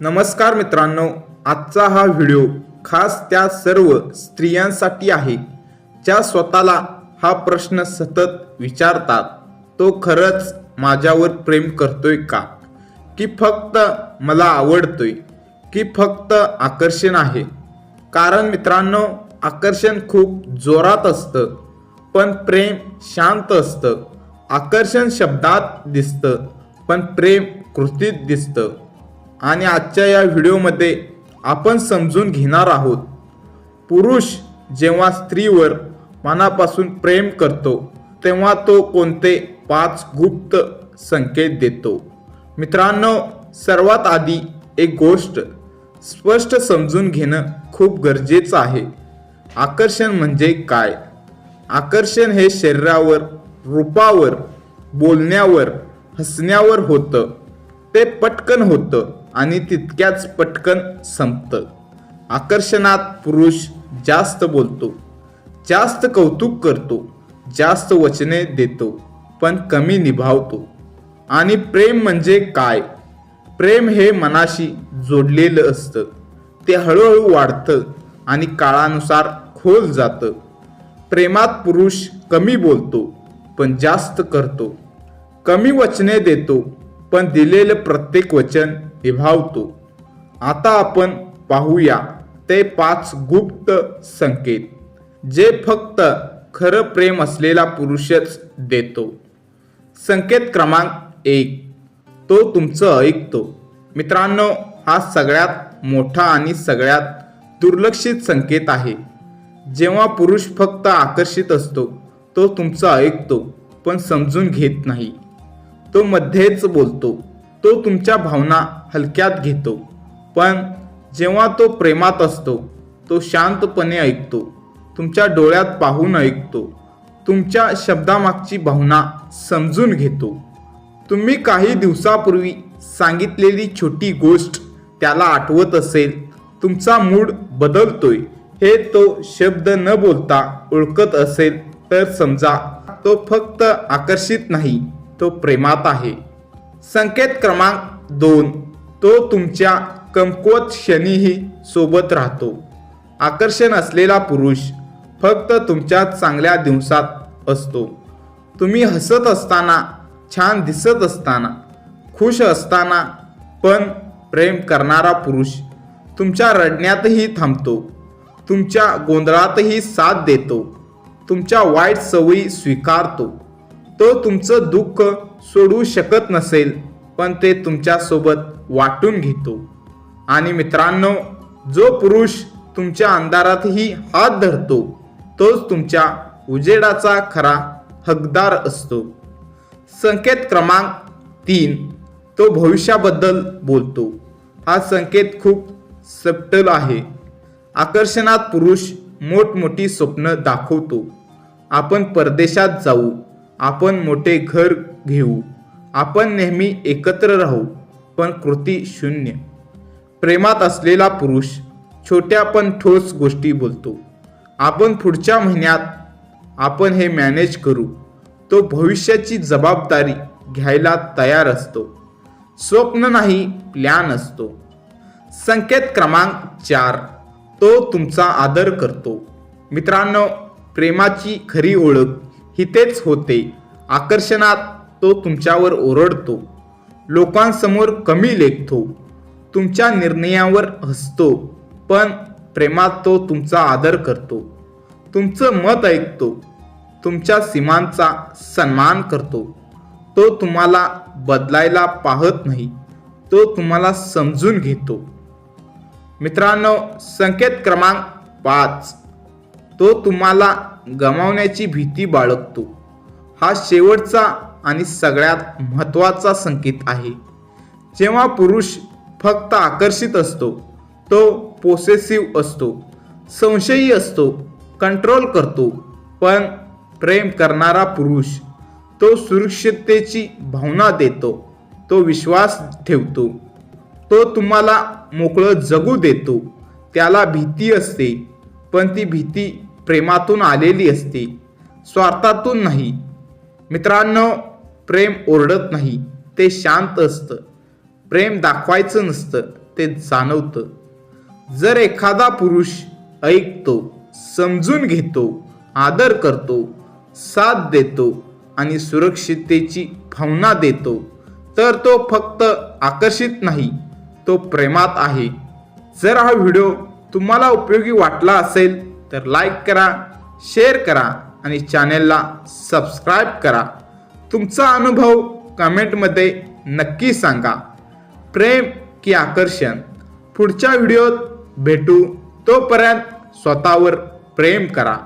नमस्कार मित्रांनो, आजचा हा व्हिडिओ खास त्या सर्व स्त्रियांसाठी आहे ज्या स्वतःला हा प्रश्न सतत विचारतात, तो खरंच माझ्यावर प्रेम करतोय का? की फक्त मला आवडतोय? की फक्त आकर्षण आहे? कारण मित्रांनो, आकर्षण खूप जोरात असतं, पण प्रेम शांत असतं. आकर्षण शब्दात दिसतं, पण प्रेम कृतीत दिसतं. आणि आजच्या या व्हिडिओमध्ये आपण समजून घेणार आहोत, पुरुष जेव्हा स्त्रीवर मनापासून प्रेम करतो तेव्हा तो कोणते 5 गुप्त संकेत देतो. मित्रांनो, सर्वात आधी एक गोष्ट स्पष्ट समजून घेणं खूप गरजेचं आहे. आकर्षण म्हणजे काय? आकर्षण हे शरीरावर, रूपावर, बोलण्यावर, हसण्यावर होतं. ते पटकन होतं आणि तितक्याच पटकन संपतं. आकर्षणात पुरुष जास्त बोलतो, जास्त कौतुक करतो, जास्त वचने देतो, पण कमी निभावतो. आणि प्रेम म्हणजे काय? प्रेम हे मनाशी जोडलेलं असतं. ते हळूहळू वाढतं आणि काळानुसार खोल जातं. प्रेमात पुरुष कमी बोलतो पण जास्त करतो, कमी वचने देतो पण दिलेलं प्रत्येक वचन निभावतो. आता आपण पाहूया ते 5 गुप्त संकेत जे फक्त खरं प्रेम असलेला पुरुषच देतो. संकेत क्रमांक 1, तो तुमचं ऐकतो. मित्रांनो, हा सगळ्यात मोठा आणि सगळ्यात दुर्लक्षित संकेत आहे. जेव्हा पुरुष फक्त आकर्षित असतो, तो तुमचं ऐकतो पण समजून घेत नाही. तो मध्येच बोलतो, तो तुमच्या भावना हलक्यात घेतो. पण जेव्हा तो प्रेमात असतो, तो शांतपणे ऐकतो, तुमच्या डोळ्यात पाहून ऐकतो, तुमच्या शब्दामागची भावना समजून घेतो. तुम्ही काही दिवसापूर्वी सांगितलेली छोटी गोष्ट त्याला आठवत असेल, तुमचा मूड बदलतोय हे तो शब्द न बोलता ओळखत असेल, तर समजा तो फक्त आकर्षित नाही, तो प्रेमात आहे. संकेत क्रमांक 2, तो तुमच्या कमकुवत क्षणीही सोबत राहतो. आकर्षण असलेला पुरुष फक्त तुमच्या चांगल्या दिवसात असतो. तुम्ही हसत असताना, छान दिसत असताना, खुश असताना. पण प्रेम करणारा पुरुष तुमच्या रडण्यातही थांबतो, तुमच्या गोंधळातही साथ देतो, तुमच्या वाईट सवयी स्वीकारतो. तो तुमचं दुःख सोडवू शकत नसेल, पण ते तुमच्यासोबत वाटून घेतो. आणि मित्रांनो, जो पुरुष तुमच्या अंधारातही हात धरतो, तोच तुमच्या उजेडाचा खरा हकदार असतो. संकेत क्रमांक 3, तो भविष्याबद्दल बोलतो. हा संकेत खूप सटल आहे. आकर्षणात पुरुष मोठमोठी स्वप्न दाखवतो. आपण परदेशात जाऊ, आपण मोठे घर घेऊ, आपण नेहमी एकत्र राहू, पण कृती शून्य. प्रेमात असलेला पुरुष छोट्या पण ठोस गोष्टी बोलतो. आपण पुढच्या महिन्यात आपण हे मॅनेज करू. तो भविष्याची जबाबदारी घ्यायला तयार असतो. स्वप्न नाही, प्लॅन असतो. संकेत क्रमांक 4, तो तुमचा आदर करतो. मित्रांनो, प्रेमाची खरी ओळख हितेच होते. आकर्षणात तो तुमच्यावर ओरडतो, लोकांसमोर कमी लेखतो, तुमच्या निर्णयावर हसतो. पण प्रेमात तो तुमचा आदर करतो, तुमचं मत ऐकतो, तुमच्या सीमांचा सन्मान करतो. तो तुम्हाला बदलायला पाहत नाही, तो तुम्हाला समजून घेतो. मित्रांनो, संकेत क्रमांक 5, तो तुम्हाला गमावण्याची भीती बाळगतो. हा शेवटचा आणि सगळ्यात महत्त्वाचा संकेत आहे. जेव्हा पुरुष फक्त आकर्षित असतो, तो पोसेसिव्ह असतो, संशयी असतो, कंट्रोल करतो. पण प्रेम करणारा पुरुष तो सुरक्षिततेची भावना देतो, तो विश्वास ठेवतो, तो तुम्हाला मोकळं जगू देतो. त्याला भीती असते, पण ती भीती प्रेमातून आलेली असते, स्वार्थातून नाही. मित्रांनो, प्रेम ओरडत नाही, ते शांत असतं. प्रेम दाखवायचं नसतं, ते जाणवतं. जर एखादा पुरुष ऐकतो, समजून घेतो, आदर करतो, साथ देतो आणि सुरक्षिततेची भावना देतो, तर तो फक्त आकर्षित नाही, तो प्रेमात आहे. जर हा व्हिडिओ तुम्हाला उपयोगी वाटला असेल तर लाईक करा, शेअर करा आणि चॅनेलला सबस्क्राईब करा. तुमचा अनुभव कमेंटमध्ये नक्की सांगा. प्रेम की आकर्षण? पुढच्या व्हिडिओत भेटू. तोपर्यंत स्वतःवर प्रेम करा.